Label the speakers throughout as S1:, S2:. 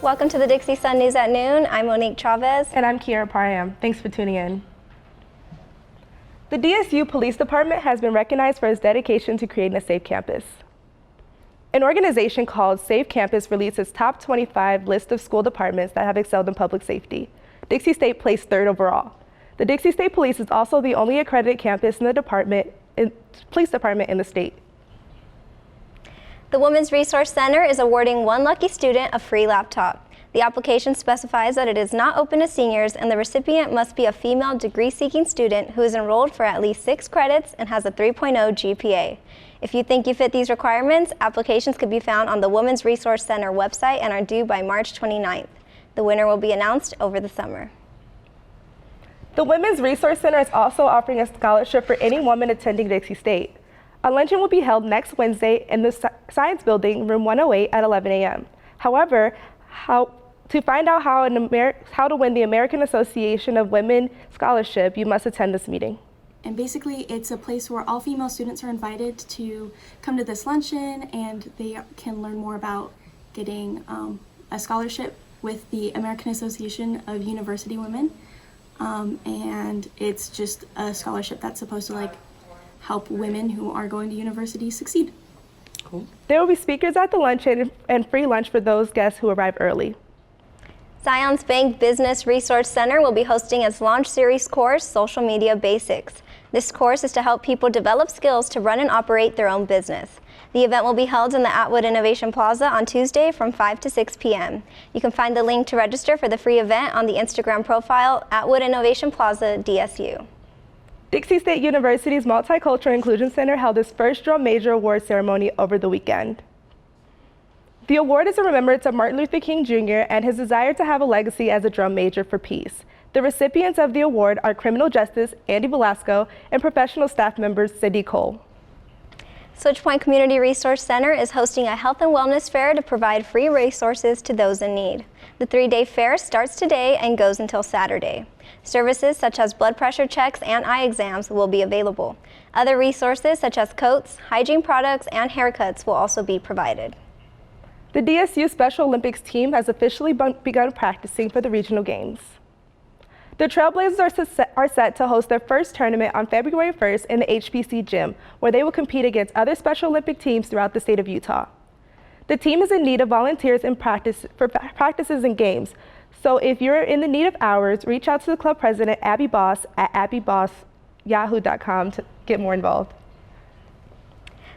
S1: Welcome to the Dixie Sun News at Noon. I'm Monique Chavez.
S2: And I'm Kiara Priam. Thanks for tuning in. The DSU Police Department has been recognized for its dedication to creating a safe campus. An organization called Safe Campus released its top 25 list of school departments that have excelled in public safety. Dixie State placed 3rd overall. The Dixie State Police is also the only accredited campus in the police department in the state.
S1: The Women's Resource Center is awarding one lucky student a free laptop. The application specifies that it is not open to seniors and the recipient must be a female degree-seeking student who is enrolled for at least 6 credits and has a 3.0 GPA. If you think you fit these requirements, applications could be found on the Women's Resource Center website and are due by March 29th. The winner will be announced over the summer.
S2: The Women's Resource Center is also offering a scholarship for any woman attending Dixie State. A luncheon will be held next Wednesday in the Science Building, room 108 at 11 a.m. However, to find out how to win the American Association of Women Scholarship, you must attend this meeting.
S3: And basically, it's a place where all female students are invited to come to this luncheon, and they can learn more about getting a scholarship with the American Association of University Women. And it's just a scholarship that's supposed to help women who are going to university succeed.
S2: Cool. There will be speakers at the luncheon and free lunch for those guests who arrive early.
S1: Zions Bank Business Resource Center will be hosting its launch series course, Social Media Basics. This course is to help people develop skills to run and operate their own business. The event will be held in the Atwood Innovation Plaza on Tuesday from 5 to 6 p.m. You can find the link to register for the free event on the Instagram profile, Atwood Innovation Plaza DSU.
S2: Dixie State University's Multicultural Inclusion Center held its first Drum Major Award ceremony over the weekend. The award is a remembrance of Martin Luther King Jr. and his desire to have a legacy as a drum major for peace. The recipients of the award are criminal justice Andy Velasco and professional staff members Cindy Cole.
S1: Switchpoint Community Resource Center is hosting a health and wellness fair to provide free resources to those in need. The 3-day fair starts today and goes until Saturday. Services such as blood pressure checks and eye exams will be available. Other resources such as coats, hygiene products, and haircuts will also be provided.
S2: The DSU Special Olympics team has officially begun practicing for the regional games. The Trailblazers are set to host their first tournament on February 1st in the HPC gym, where they will compete against other Special Olympic teams throughout the state of Utah. The team is in need of volunteers for practices and games, so if you're in the need of hours, reach out to the club president, Abby Boss, at abbyboss@yahoo.com to get more involved.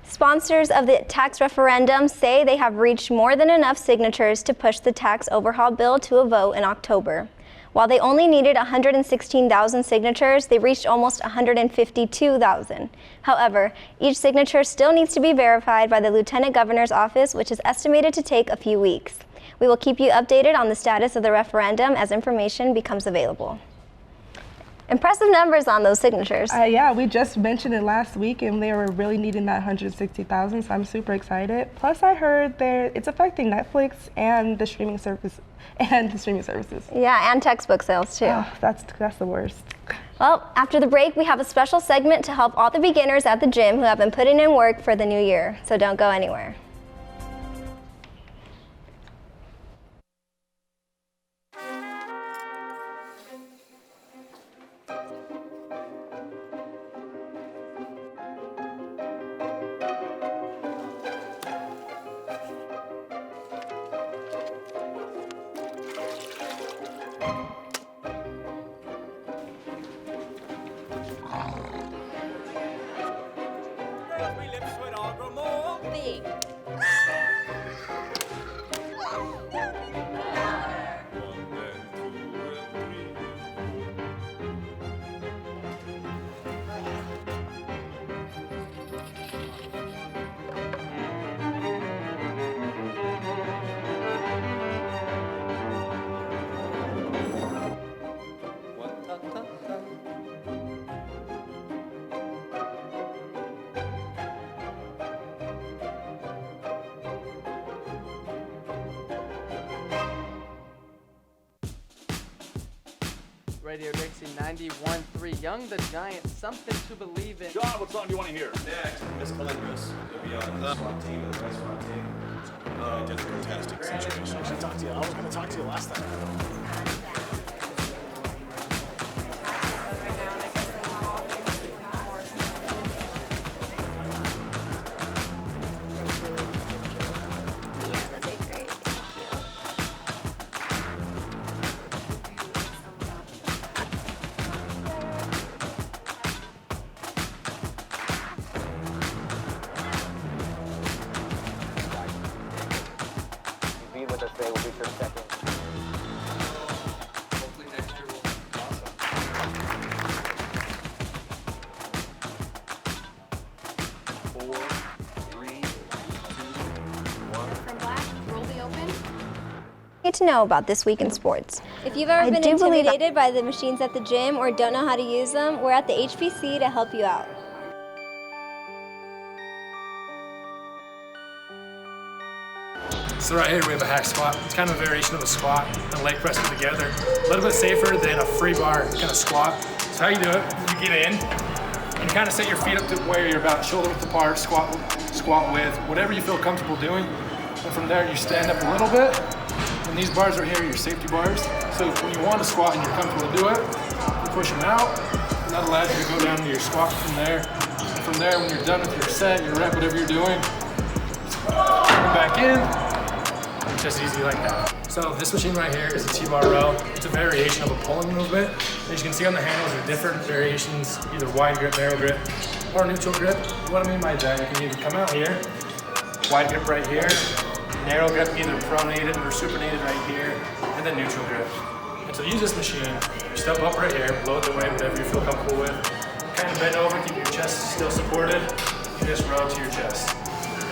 S1: Sponsors of the tax referendum say they have reached more than enough signatures to push the tax overhaul bill to a vote in October. While they only needed 116,000 signatures, they reached almost 152,000. However, each signature still needs to be verified by the Lieutenant Governor's office, which is estimated to take a few weeks. We will keep you updated on the status of the referendum as information becomes available. Impressive numbers on those signatures.
S2: Yeah, we just mentioned it last week, and they were really needing that 160,000, so I'm super excited. Plus, I heard it's affecting Netflix and the streaming services.
S1: Yeah, and textbook sales too.
S2: Oh, that's the worst.
S1: Well, after the break, we have a special segment to help all the beginners at the gym who have been putting in work for the new year. So don't go anywhere.
S4: Radio Dixie 91.3, Young the Giant, something to believe in.
S5: John, what song do you want to hear?
S6: Next, Miss Calendris. You'll be on the SWAT team.
S5: I did a fantastic situation. I should talk to you. I was going to talk to you last time.
S6: Be with us today. We'll be for a second.
S4: Hopefully next year will be awesome.
S6: 4, 3, 2, 1.
S7: From black, roll the open.
S1: Need to know about this week in sports. If you've ever
S8: I
S1: been
S8: do believe-
S1: intimidated by the machines at the gym or don't know how to use them, we're at the HPC to help you out.
S9: So right here we have a hack squat. It's kind of a variation of a squat and leg pressing together. A little bit safer than a free bar kind of squat. So how you do it, you get in, and you kind of set your feet up to where you're about shoulder width apart, squat width, whatever you feel comfortable doing. And from there you stand up a little bit, and these bars right here are your safety bars. So when you want to squat and you're comfortable to do it, you push them out, and that allows you to go down to your squat from there. And from there, when you're done with your set, your rep, whatever you're doing, come back in. Just easy like that. So this machine right here is a T-bar row. It's a variation of a pulling movement. As you can see on the handles, there are different variations, either wide grip, narrow grip, or neutral grip. What I mean by that, you can either come out here, wide grip right here, narrow grip either pronated or supinated right here, and then neutral grip. And to use this machine, you step up right here, load the weight, whatever you feel comfortable with. Kind of bend over, keep your chest still supported. You just row to your chest.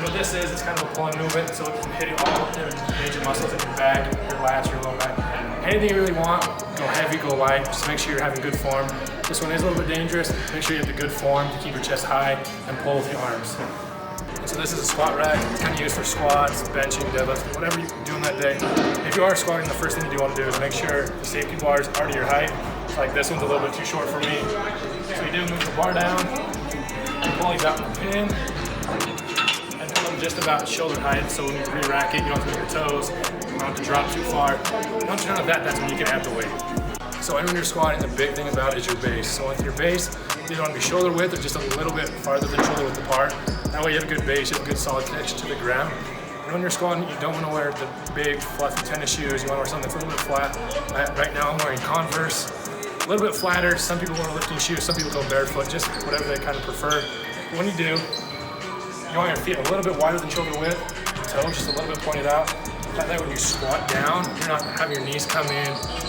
S9: And what this is, it's kind of a pulling movement, so it can hit all the major muscles in your back, your lats, your low back. Anything you really want, go heavy, go light, just make sure you're having good form. This one is a little bit dangerous. Make sure you have the good form to keep your chest high and pull with your arms. And so this is a squat rack. It's kind of used for squats, benching, deadlifts, whatever you're doing that day. If you are squatting, the first thing you do want to do is make sure the safety bars are to your height. Like this one's a little bit too short for me. So you do move the bar down, pull these out in the pin, and pull them just about shoulder height. So when you re-rack it, you don't have to move your toes, you don't have to drop too far. Once you're done with that, that's when you can add the weight. So when you're squatting, the big thing about it is your base. So with your base, you don't want to be shoulder width or just a little bit farther than shoulder width apart. That way you have a good base, you have a good solid connection to the ground. And when you're squatting, you don't want to wear the big fluffy tennis shoes. You want to wear something that's a little bit flat. Right now I'm wearing Converse, a little bit flatter. Some people wear lifting shoes, some people go barefoot, just whatever they kind of prefer. When you do, you want your feet a little bit wider than shoulder width, toes just a little bit pointed out. That way when you squat down, you're not having your knees come in.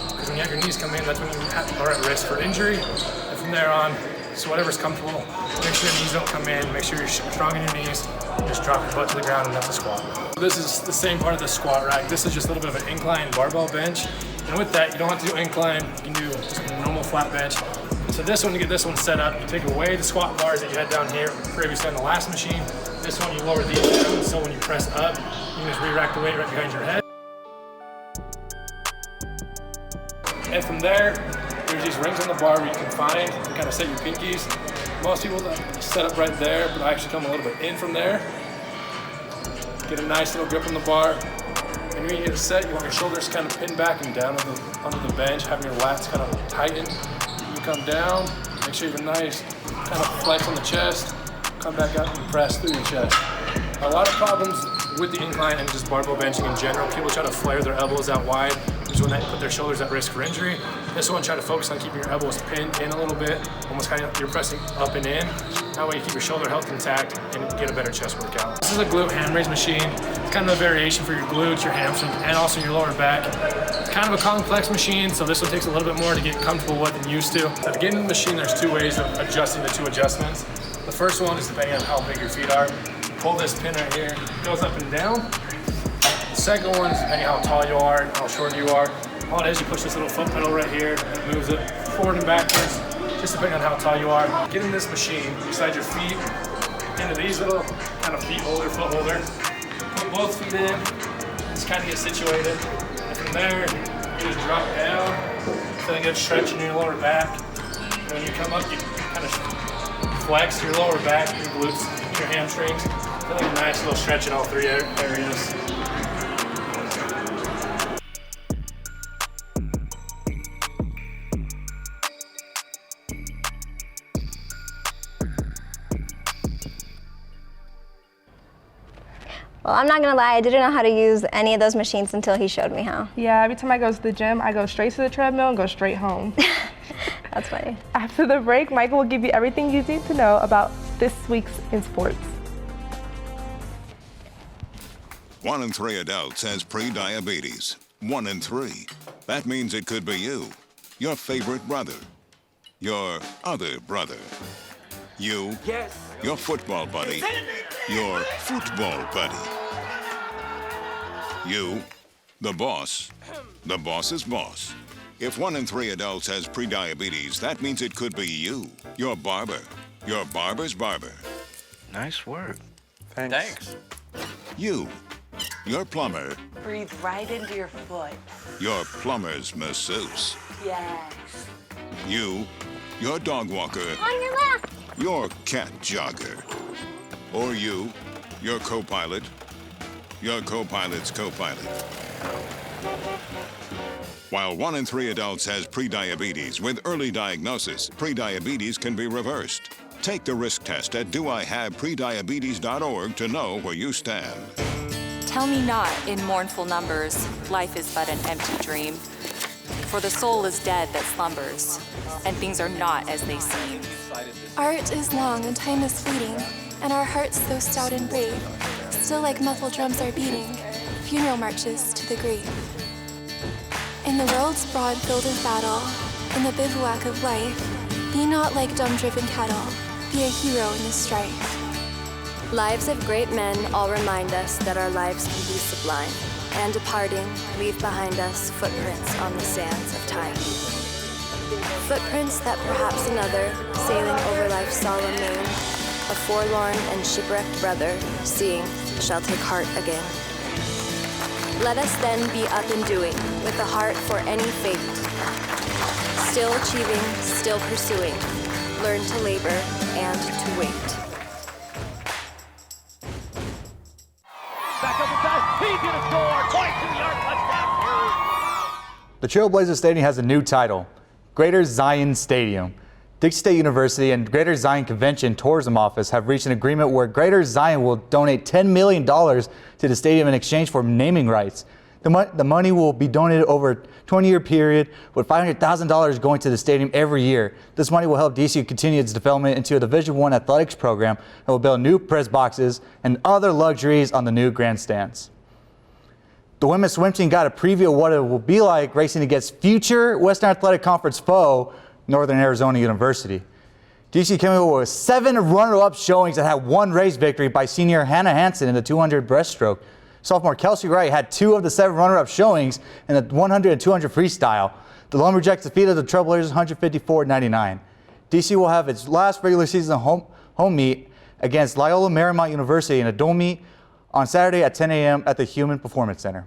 S9: Because when you have your knees come in, that's when you are at risk for injury. And from there on, so whatever's comfortable, make sure your knees don't come in, make sure you're strong in your knees, just drop your butt to the ground and that's a squat. This is the same part of the squat rack. This is just a little bit of an incline barbell bench. And with that, you don't have to do incline, you can do just a normal flat bench. So this one, to get this one set up, you take away the squat bars that you had down here previously on the last machine. This one, you lower these down, so when you press up, you can just re-rack the weight right behind your head. And from there, there's these rings on the bar where you can find and kind of set your pinkies. Most people set up right there, but I actually come a little bit in from there. Get a nice little grip on the bar. And when you get it set, you want your shoulders kind of pinned back and down under the bench, having your lats kind of tightened. You come down, make sure you have a nice kind of flex on the chest. Come back up and press through your chest. A lot of problems with the incline and just barbell benching in general. People try to flare their elbows out wide, which is when they put their shoulders at risk for injury. This one, try to focus on keeping your elbows pinned in a little bit, almost kind of you're pressing up and in. That way you keep your shoulder health intact and get a better chest workout. This is a glute hand raise machine. It's kind of a variation for your glutes, your hamstrings, and also your lower back. It's kind of a complex machine, so this one takes a little bit more to get comfortable with and used to. To get in the machine, there's two ways of adjusting the two adjustments. The first one is depending on how big your feet are. Pull this pin right here, it goes up and down. The second one is depending on how tall you are and how short you are. All it is, you push this little foot pedal right here, and it moves it forward and backwards, just depending on how tall you are. Get in this machine, you slide your feet into these little kind of feet holder, foot holder. Put both feet in, just kind of get situated. And from there, you just drop down, feeling good stretch in your lower back. And when you come up, you kind of flex your lower back, your glutes, your hamstrings. Feeling a nice little stretch in all three areas.
S1: Well, I'm not gonna lie, I didn't know how to use any of those machines until he showed me how.
S2: Yeah, every time I go to the gym, I go straight to the treadmill and go straight home.
S1: That's funny.
S2: After the break, Michael will give you everything you need to know about this week's in sports.
S7: 1 in 3 adults has pre-diabetes. 1 in 3. That means it could be you, your favorite brother, your other brother, you, your football buddy, your football buddy, you, the boss's boss. If 1 in 3 adults has pre-diabetes, that means it could be you, your barber, your barber's barber.
S8: Nice work.
S5: Thanks.
S7: You, your plumber,
S10: Breathe right into your foot.
S7: your plumber's masseuse.
S10: Yes.
S7: You, your dog walker,
S1: On your left.
S7: your cat jogger. Or you, your co-pilot, your co-pilot's co-pilot. While 1 in 3 adults has pre-diabetes, with early diagnosis, pre-diabetes can be reversed. Take the risk test at doihaveprediabetes.org to know where you stand.
S11: Tell me not in mournful numbers, life is but an empty dream. For the soul is dead that slumbers, and things are not as they seem.
S12: Art is long and time is fleeting, and our hearts though stout and brave, still like muffled drums are beating, funeral marches to the grave. In the world's broad field of battle, in the bivouac of life, be not like dumb-driven cattle, be a hero in the strife.
S13: Lives of great men all remind us that our lives can be sublime, and departing, leave behind us footprints on the sands of time. Footprints that perhaps another, sailing over life's solemn main, a forlorn and shipwrecked brother, seeing, shall take heart again. Let us then be up and doing, with a heart for any fate. Still achieving, still pursuing, learn to labor and to wait.
S8: Back up the side. He's going to score. 22-yard touchdown.
S14: The Trailblazers Stadium has a new title, Greater Zion Stadium. Dixie State University and Greater Zion Convention Tourism Office have reached an agreement where Greater Zion will donate $10 million to the stadium in exchange for naming rights. The money will be donated over a 20-year period, with $500,000 going to the stadium every year. This money will help DC continue its development into a Division I athletics program and will build new press boxes and other luxuries on the new grandstands. The women's swim team got a preview of what it will be like racing against future Western Athletic Conference foe, Northern Arizona University. DC came in with 7 runner-up showings that had 1 race victory by senior Hannah Hansen in the 200 breaststroke. Sophomore Kelsey Wright had 2 of the 7 runner-up showings in the 100 and 200 freestyle. The Lumberjacks defeated the Trailblazers 154-99. DC will have its last regular season home meet against Loyola Marymount University in a dome meet on Saturday at 10 a.m. at the Human Performance Center.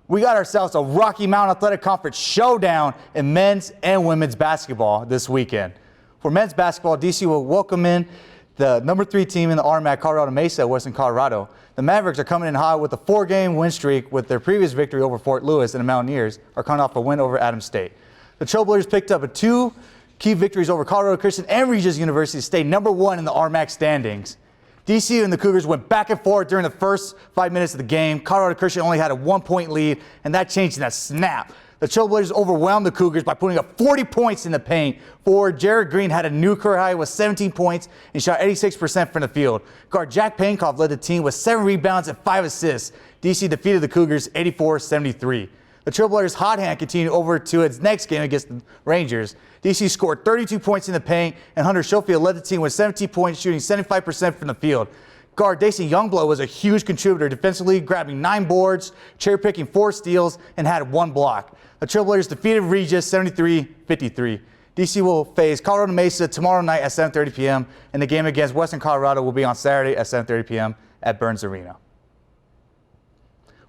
S14: We got ourselves a Rocky Mountain Athletic Conference showdown in men's and women's basketball this weekend. For men's basketball, DC will welcome in the number 3 team in the RMAC, Colorado Mesa, Western Colorado. The Mavericks are coming in hot with a 4-game win streak with their previous victory over Fort Lewis, and the Mountaineers are coming off a win over Adams State. The Trailblazers picked up 2 key victories over Colorado Christian and Regis University to stay number 1 in the RMAC standings. DC and the Cougars went back and forth during the first 5 minutes of the game. Colorado Christian only had a 1-point lead, and that changed in a snap. The Trailblazers overwhelmed the Cougars by putting up 40 points in the paint. Forward Jared Green had a new career high with 17 points and shot 86% from the field. Guard Jack Painkoff led the team with 7 rebounds and 5 assists. DC defeated the Cougars 84-73. The Trailblazers' hot hand continued over to its next game against the Rangers. DC scored 32 points in the paint, and Hunter Schofield led the team with 17 points, shooting 75% from the field. Guard Dason Youngblood was a huge contributor defensively, grabbing 9 boards, cherry-picking 4 steals, and had 1 block. The Trailblazers defeated Regis 73-53. DC will face Colorado Mesa tomorrow night at 7:30 p.m., and the game against Western Colorado will be on Saturday at 7:30 p.m. at Burns Arena.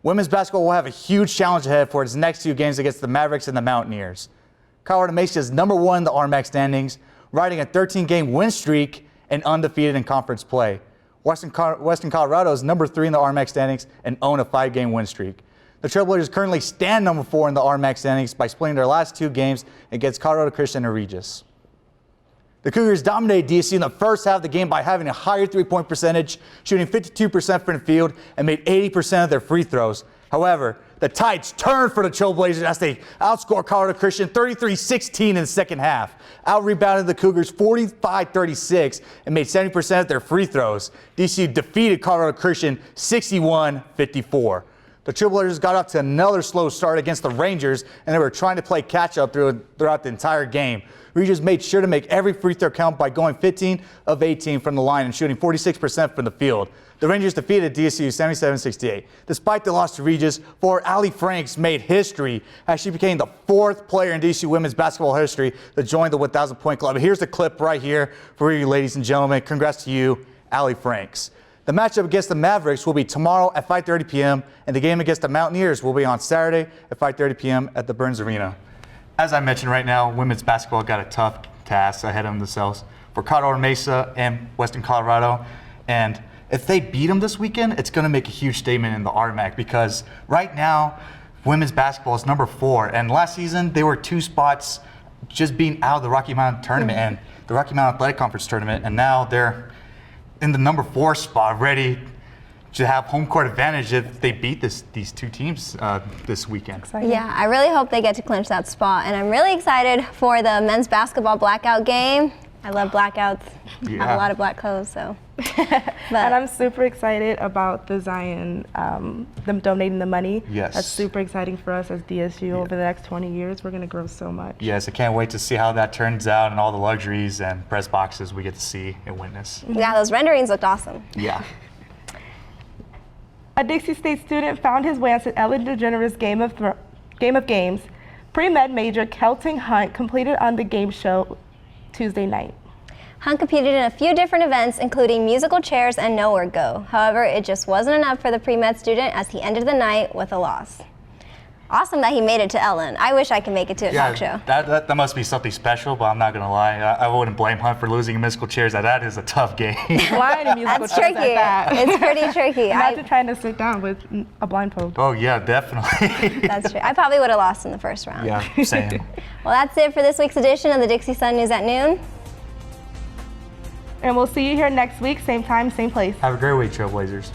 S14: Women's basketball will have a huge challenge ahead for its next 2 games against the Mavericks and the Mountaineers. Colorado Mesa is number 1 in the RMAC standings, riding a 13-game win streak and undefeated in conference play. Western Colorado is number 3 in the RMAC standings and own a 5-game win streak. The Trailblazers currently stand number 4 in the RMAC standings by splitting their last 2 games against Colorado Christian and Regis. The Cougars dominated DSU in the first half of the game by having a higher three-point percentage, shooting 52% from the field, and made 80% of their free throws. However, the tides turned for the Trailblazers as they outscored Colorado Christian 33-16 in the second half. Out-rebounded the Cougars 45-36 and made 70% of their free throws. DSU defeated Colorado Christian 61-54. The Trailblazers got off to another slow start against the Rangers, and they were trying to play catch-up throughout the entire game. Rangers made sure to make every free throw count by going 15 of 18 from the line and shooting 46% from the field. The Rangers defeated DSU 77-68. Despite the loss to Regis, forward Allie Franks made history as she became the 4th player in DSU women's basketball history to join the 1,000-point club. Here's the clip right here for you, ladies and gentlemen. Congrats to you, Allie Franks. The matchup against the Mavericks will be tomorrow at 5:30 p.m., and the game against the Mountaineers will be on Saturday at 5:30 p.m. at the Burns Arena. As I mentioned right now, women's basketball got a tough task ahead of themselves for Colorado Mesa and Western Colorado. And if they beat them this weekend, it's going to make a huge statement in the RMAC because right now, women's basketball is number 4. And last season, they were 2 spots just being out of the Rocky Mountain tournament and the Rocky Mountain Athletic Conference tournament. And now they're in the number 4 spot, ready to have home court advantage if they beat these 2 teams this weekend.
S1: Yeah, I really hope they get to clinch that spot, and I'm really excited for the men's basketball blackout game. I love blackouts.
S14: Yeah.
S1: I have a lot of black clothes, so.
S2: And I'm super excited about the Zion, them donating the money.
S14: Yes.
S2: That's super exciting for us as DSU. Over the next 20 years, we're going to grow so much.
S14: Yes, I can't wait to see how that turns out and all the luxuries and press boxes we get to see and witness.
S1: Yeah, those renderings looked awesome.
S14: Yeah.
S2: A Dixie State student found his way onto Ellen DeGeneres' Game of Games. Pre-med major Kelting Hunt completed on the game show Tuesday night.
S1: Hunt competed in a few different events, including musical chairs and nowhere go. However, it just wasn't enough for the pre-med student as he ended the night with a loss. Awesome that he made it to Ellen. I wish I could make it to a talk show.
S14: That must be something special, but I'm not going to lie. I wouldn't blame Hunt for losing in musical chairs. That is a tough game.
S2: Blind in musical
S1: That's
S2: chairs
S1: tricky.
S2: at that.
S1: It's pretty tricky.
S2: Imagine trying to sit down with a blindfold.
S14: Oh, yeah, definitely.
S1: That's true. I probably would have lost in the first round.
S14: Yeah, same.
S1: Well, that's it for this week's edition of the Dixie Sun News at Noon.
S2: And we'll see you here next week, same time, same place.
S14: Have a great week, Trailblazers.